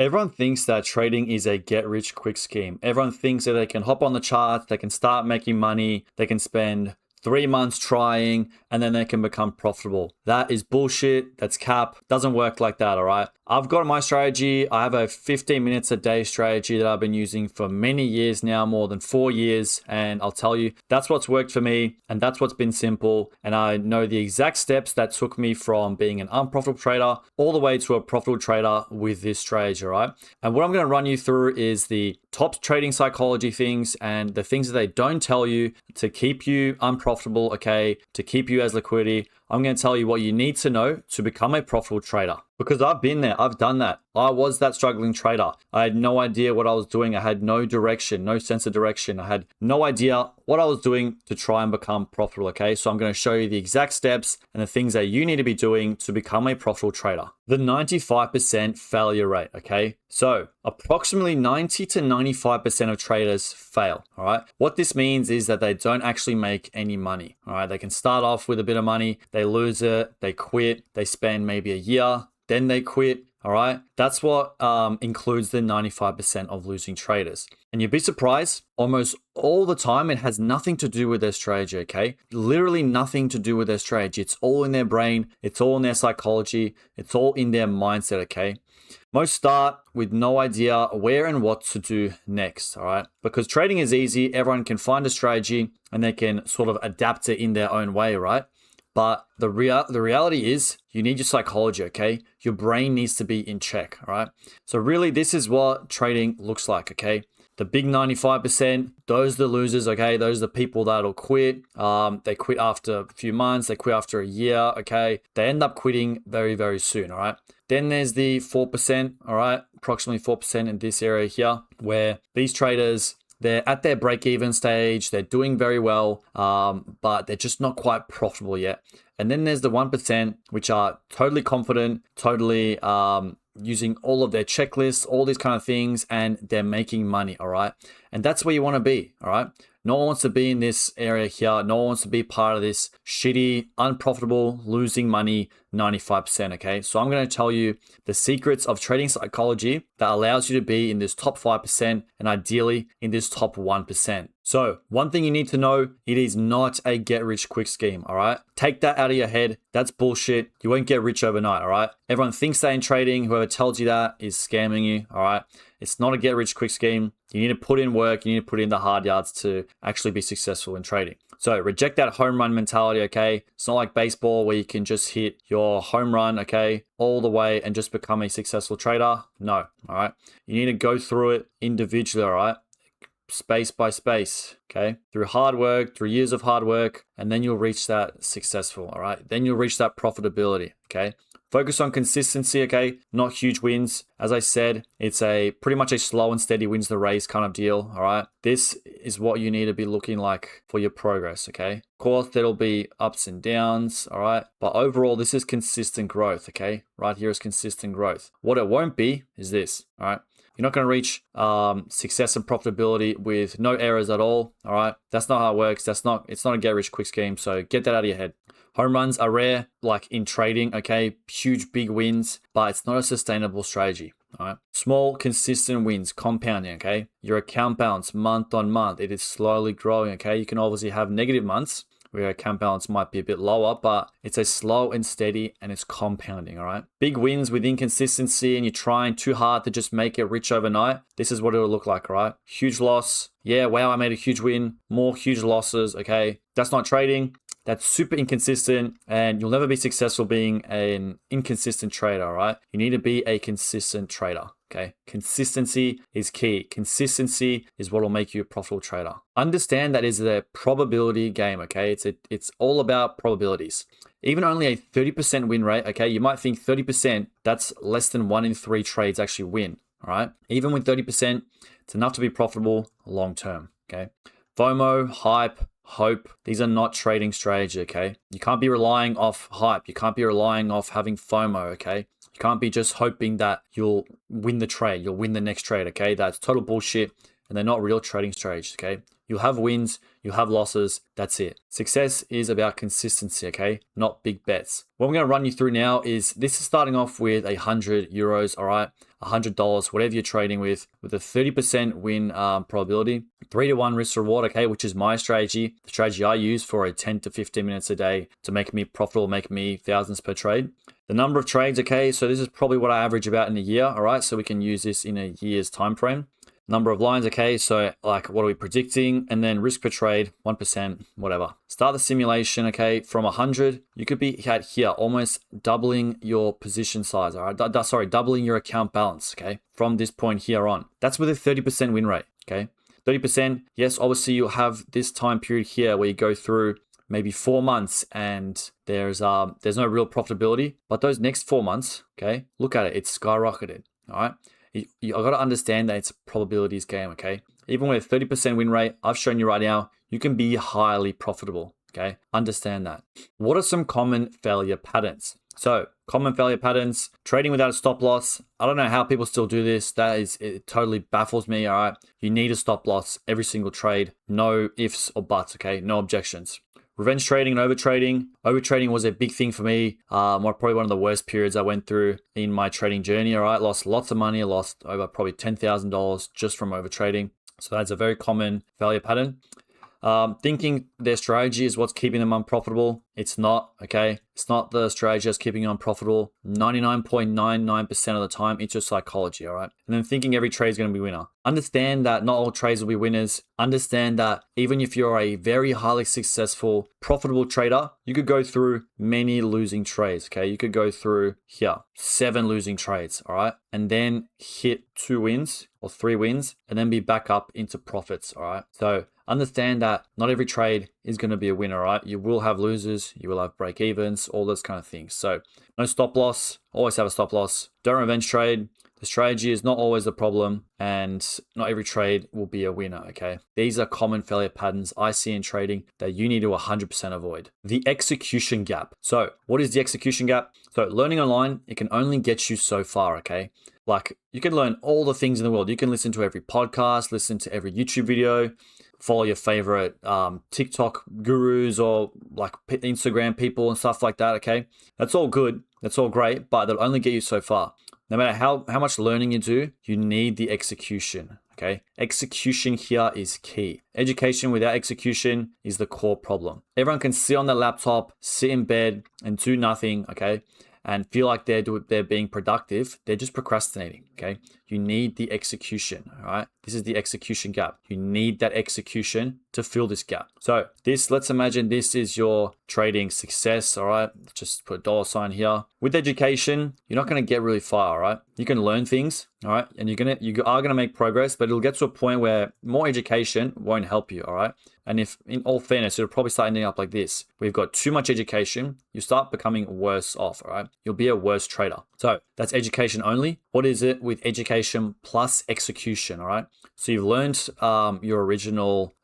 Everyone thinks that trading is a get rich quick scheme. Everyone thinks that they can hop on the charts, they can start making money, they can spend 3 months trying, and then they can become profitable. That is bullshit. That's cap. Doesn't work like that, all right? I've got my strategy. I have a 15 minutes a day strategy that I've been using for many years now, more than 4 years. And I'll tell you, that's what's worked for me. And that's what's been simple. And I know the exact steps that took me from being an unprofitable trader all the way to a profitable trader with this strategy, all right? And what I'm going to run you through is the top trading psychology things and the things that they don't tell you to keep you unprofitable, okay? To keep you as liquidity. I'm going to tell you what you need to know to become a profitable trader. Because I've been there, I've done that. I was that struggling trader. I had no idea what I was doing. I had no direction, no sense of direction. I had no idea what I was doing to try and become profitable, okay? So I'm going to show you the exact steps and the things that you need to be doing to become a profitable trader. The 95% failure rate, okay? So approximately 90 to 95% of traders fail, all right? What this means is that they don't actually make any money, all right? They can start off with a bit of money, they lose it, they quit, they spend maybe a year, then they quit. All right. That's what includes the 95% of losing traders. And you'd be surprised, almost all the time, it has nothing to do with their strategy. Okay. Literally nothing to do with their strategy. It's all in their brain. It's all in their psychology. It's all in their mindset. Okay. Most start with no idea where and what to do next. All right. Because trading is easy. Everyone can find a strategy and they can sort of adapt it in their own way. Right. But the reality is you need your psychology, okay? Your brain needs to be in check, all right? So really, this is what trading looks like, okay? The big 95%, those are the losers, okay? Those are the people that'll quit. They quit after a few months. They quit after a year, okay? They end up quitting very, very soon, all right? Then there's the 4%, all right? Approximately 4% in this area here, where these traders, they're at their break-even stage. They're doing very well, but they're just not quite profitable yet. And then there's the 1%, which are totally confident, totally using all of their checklists, all these kind of things, and they're making money, all right? And that's where you want to be, all right? No one wants to be in this area here. No one wants to be part of this shitty, unprofitable, losing money 95%, okay? So I'm going to tell you the secrets of trading psychology that allows you to be in this top 5% and ideally in this top 1%. So one thing you need to know, it is not a get rich quick scheme, all right? Take that out of your head. That's bullshit. You won't get rich overnight, all right? Everyone thinks they're in trading. Whoever tells you that is scamming you, all right? It's not a get rich quick scheme. You need to put in work. You need to put in the hard yards to actually be successful in trading. So reject that home run mentality, okay? It's not like baseball where you can just hit your home run, okay, all the way and just become a successful trader. No, all right? You need to go through it individually, all right? Space by space, okay? Through hard work, through years of hard work, and then you'll reach that successful, all right? Then you'll reach that profitability, okay? Focus on consistency, okay? Not huge wins. As I said, it's a pretty much a slow and steady wins the race kind of deal, all right? This is what you need to be looking like for your progress, okay? Of course, there'll be ups and downs, all right? But overall, this is consistent growth, okay? Right here is consistent growth. What it won't be is this, all right? You're not going to reach success and profitability with no errors at all, all right? That's not how it works. It's not a get rich quick scheme, so get that out of your head. Home runs are rare, like in trading, okay? Huge, big wins, but it's not a sustainable strategy, all right? Small, consistent wins, compounding, okay? Your account balance month on month, it is slowly growing, okay? You can obviously have negative months where account balance might be a bit lower, but it's a slow and steady and it's compounding, all right? Big wins with inconsistency and you're trying too hard to just make it rich overnight. This is what it'll look like, all right? Huge loss. Yeah, wow, I made a huge win. More huge losses, okay? That's not trading. That's super inconsistent and you'll never be successful being an inconsistent trader, all right? You need to be a consistent trader, okay? Consistency is key. Consistency is what will make you a profitable trader. Understand that is a probability game, okay? It's all about probabilities. Even only a 30% win rate, okay? You might think 30%, that's less than 1 in 3 trades actually win, all right? Even with 30%, it's enough to be profitable long term, okay? FOMO, hype, hope, these are not trading strategy, okay? You can't be relying off hype. You can't be relying off having FOMO, okay? You can't be just hoping that you'll win the trade, you'll win the next trade, okay? That's total bullshit and they're not real trading strategies, okay? You'll have wins, you'll have losses, that's it. Success is about consistency, okay? Not big bets. What I'm gonna run you through now is, this is starting off with 100 euros, all right? $100, whatever you're trading with a 30% win probability, 3-to-1 risk reward, okay, which is my strategy, the strategy I use for a 10 to 15 minutes a day to make me profitable, make me thousands per trade. The number of trades, okay, so this is probably what I average about in a year, all right? So we can use this in a year's time frame. Number of lines, okay, so like what are we predicting? And then risk per trade, 1%, whatever. Start the simulation, okay, from 100, you could be at here, almost doubling your position size, all right? Sorry, doubling your account balance, okay, from this point here on. That's with a 30% win rate, okay? 30%, yes, obviously you'll have this time period here where you go through maybe 4 months and there's no real profitability, but those next 4 months, okay, look at it, it's skyrocketed, all right? You got to understand that it's a probabilities game, okay? Even with a 30% win rate, I've shown you right now, you can be highly profitable, okay? Understand that. What are some common failure patterns? So, common failure patterns, trading without a stop loss. I don't know how people still do this. It totally baffles me, all right? You need a stop loss every single trade. No ifs or buts, okay? No objections. Revenge trading and overtrading. Overtrading was a big thing for me. Probably one of the worst periods I went through in my trading journey. All right, lost lots of money. I lost over probably $10,000 just from overtrading. So that's a very common failure pattern. Thinking their strategy is what's keeping them unprofitable. It's not, okay? It's not the strategy that's keeping you unprofitable. 99.99% of the time, it's your psychology, all right? And then thinking every trade is going to be winner. Understand that not all trades will be winners. Understand that even if you're a very highly successful, profitable trader, you could go through many losing trades, okay? You could go through here, 7 losing trades, all right? And then hit 2 wins or 3 wins and then be back up into profits, all right? So understand that not every trade is going to be a winner, right? You will have losers, you will have break evens, all those kind of things. So no stop loss, always have a stop loss. Don't revenge trade. The strategy is not always the problem, and not every trade will be a winner, okay? These are common failure patterns I see in trading that you need to 100% avoid. The execution gap. So what is the execution gap? So learning online, it can only get you so far, okay? Like you can learn all the things in the world. You can listen to every podcast, listen to every YouTube video, follow your favorite TikTok gurus or like Instagram people and stuff like that, okay? That's all good. That's all great, but they'll only get you so far. No matter how much learning you do, you need the execution, okay? Execution here is key. Education without execution is the core problem. Everyone can sit on their laptop, sit in bed and do nothing, okay? And feel like they're being productive. They're just procrastinating, okay? You need the execution, all right? This is the execution gap. You need that execution to fill this gap. So let's imagine this is your trading success, all right? Just put a $sign here. With education, you're not going to get really far, all right? You can learn things, all right? And you are gonna make progress, but it'll get to a point where more education won't help you, all right? And if, in all fairness, it'll probably start ending up like this. We've got too much education, you start becoming worse off, all right? You'll be a worse trader. So that's education only. What is it with education plus execution, all right? So you've learned your original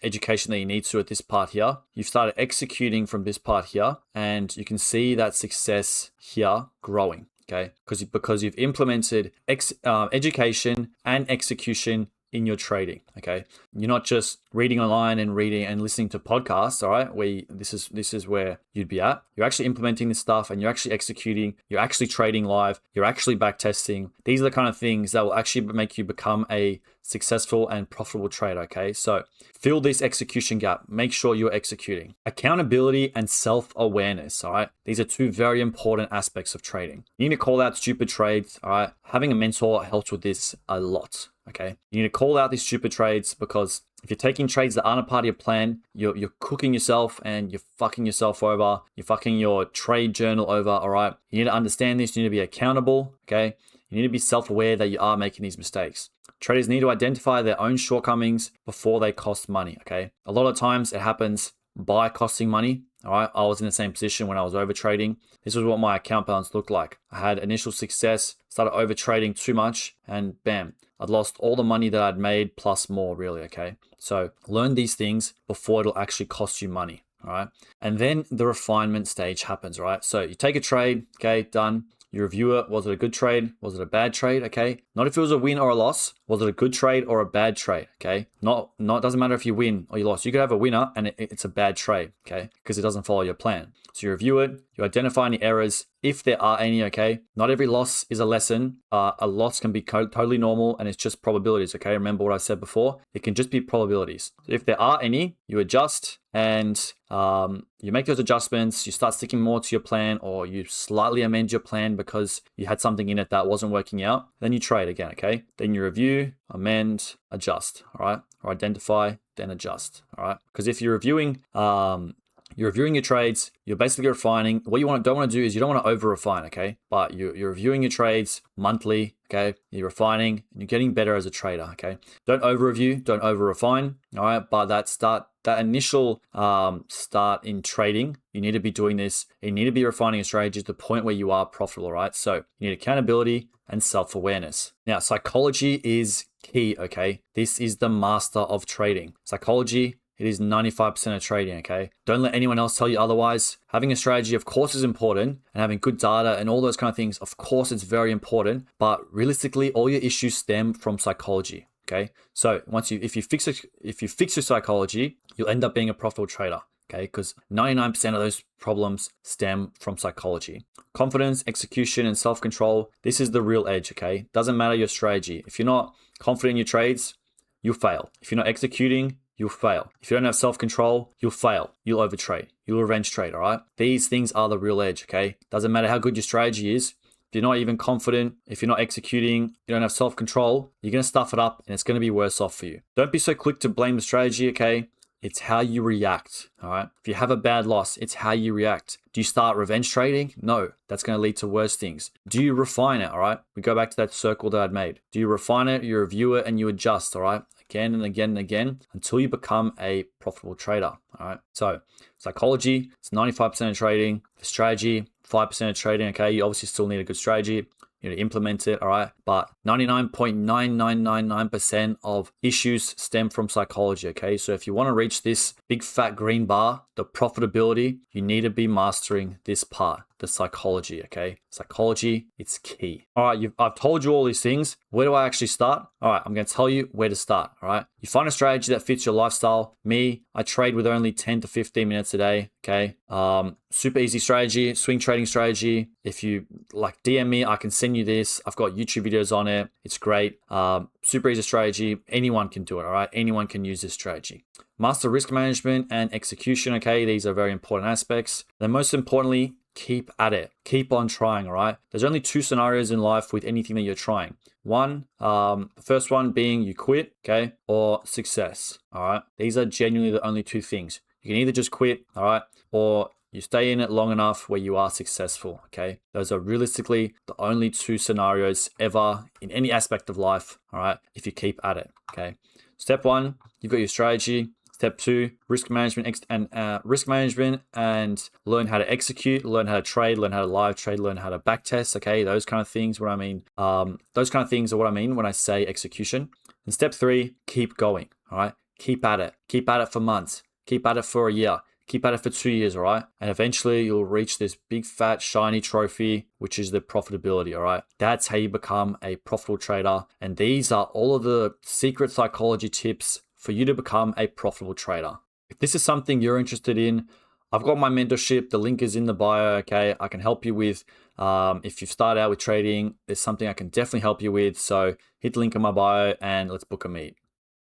education that you need to at this part here. You've started executing from this part here, and you can see that success here growing, okay? Because you've implemented education and execution in your trading, okay? You're not just reading online and reading and listening to podcasts, all right? This is where you'd be at. You're actually implementing this stuff and you're actually executing, you're actually trading live, you're actually back testing. These are the kind of things that will actually make you become a successful and profitable trader, okay? So fill this execution gap. Make sure you're executing. Accountability and self-awareness, all right? These are 2 very important aspects of trading. You need to call out stupid trades, all right? Having a mentor helps with this a lot, okay? You need to call out these stupid trades, because if you're taking trades that aren't a part of your plan, you're cooking yourself and you're fucking yourself over. You're fucking your trade journal over, all right? You need to understand this. You need to be accountable, okay? You need to be self-aware that you are making these mistakes. Traders need to identify their own shortcomings before they cost money, okay? A lot of times it happens by costing money, all right? I was in the same position when I was overtrading. This was what my account balance looked like. I had initial success, started overtrading too much, and bam, I'd lost all the money that I'd made plus more, really, okay? So learn these things before it'll actually cost you money, all right? And then the refinement stage happens, right? So you take a trade, okay, done. You review it. Was it a good trade? Was it a bad trade? Okay. Not if it was a win or a loss. Was it a good trade or a bad trade? Okay. Not doesn't matter if you win or you lost. You could have a winner and it's a bad trade. Okay. Because it doesn't follow your plan. So you review it. You identify any errors, if there are any. Okay. Not every loss is a lesson. A loss can be totally normal and it's just probabilities. Okay. Remember what I said before? It can just be probabilities. So if there are any, you adjust and you make those adjustments. You start sticking more to your plan, or you slightly amend your plan because you had something in it that wasn't working out. Then you trade again. Okay. Then you review, amend, adjust. All right. Or identify, then adjust. All right. Because if you're reviewing your trades, you're basically refining. What you don't want to do is you don't want to over refine, okay? But you're reviewing your trades monthly, okay? You're refining and you're getting better as a trader, okay? Don't over review, don't over refine, all right? But that initial start in trading, you need to be doing this. You need to be refining a strategy to the point where you are profitable, right? So you need accountability and self-awareness. Now, psychology is key, okay? This is the master of trading. Psychology, it is 95% of trading, okay? Don't let anyone else tell you otherwise. Having a strategy, of course, is important, and having good data and all those kind of things, of course, it's very important. But realistically, all your issues stem from psychology, okay? So if you fix your psychology, you'll end up being a profitable trader, okay? Because 99% of those problems stem from psychology. Confidence, execution, and self-control, this is the real edge, okay? Doesn't matter your strategy. If you're not confident in your trades, you'll fail. If you're not executing, you'll fail. If you don't have self-control, you'll fail. You'll overtrade. You'll revenge trade, all right? These things are the real edge, okay? Doesn't matter how good your strategy is. If you're not even confident, if you're not executing, you don't have self-control, you're going to stuff it up and it's going to be worse off for you. Don't be so quick to blame the strategy, okay? It's how you react, all right? If you have a bad loss, it's how you react. Do you start revenge trading? No, that's going to lead to worse things. Do you refine it, all right? We go back to that circle that I'd made. Do you refine it, you review it, and you adjust, all right? Again and again and again until you become a profitable trader, all right? So psychology, it's 95% of trading. The strategy, 5% of trading, okay? You obviously still need a good strategy. You need to implement it, all right? But 99.9999% of issues stem from psychology, okay? So if you want to reach this big fat green bar, the profitability, you need to be mastering this part, the psychology, okay? Psychology, it's key. All right, I've told you all these things. Where do I actually start? All right, I'm going to tell you where to start, all right? You find a strategy that fits your lifestyle. Me, I trade with only 10 to 15 minutes a day, okay? Super easy strategy, swing trading strategy. If you like DM me, I can send you this. I've got YouTube videos on it. It's great. Super easy strategy. Anyone can do it, all right? Anyone can use this strategy. Master risk management and execution, okay? These are very important aspects. Then most importantly, keep at it. Keep on trying, all right? There's only two scenarios in life with anything that you're trying. One, the first one being you quit, okay? Or success, all right? These are genuinely the only two things. You can either just quit, all right? Or you stay in it long enough where you are successful, okay? Those are realistically the only two scenarios ever in any aspect of life, all right? If you keep at it, okay? Step one, you've got your strategy. Step two, risk management and learn how to execute, learn how to trade, learn how to live trade, learn how to back test. Okay, those kind of things. What I mean, those kind of things are what I mean when I say execution. And step three, keep going. All right, keep at it. Keep at it for months. Keep at it for a year. Keep at it for 2 years. All right, and eventually you'll reach this big fat shiny trophy, which is the profitability. All right, that's how you become a profitable trader. And these are all of the secret psychology tips for you to become a profitable trader. If this is something you're interested in, I've got my mentorship. The link is in the bio, okay? I can help you with, if you've started out with trading, there's something I can definitely help you with. So hit the link in my bio and let's book a meet.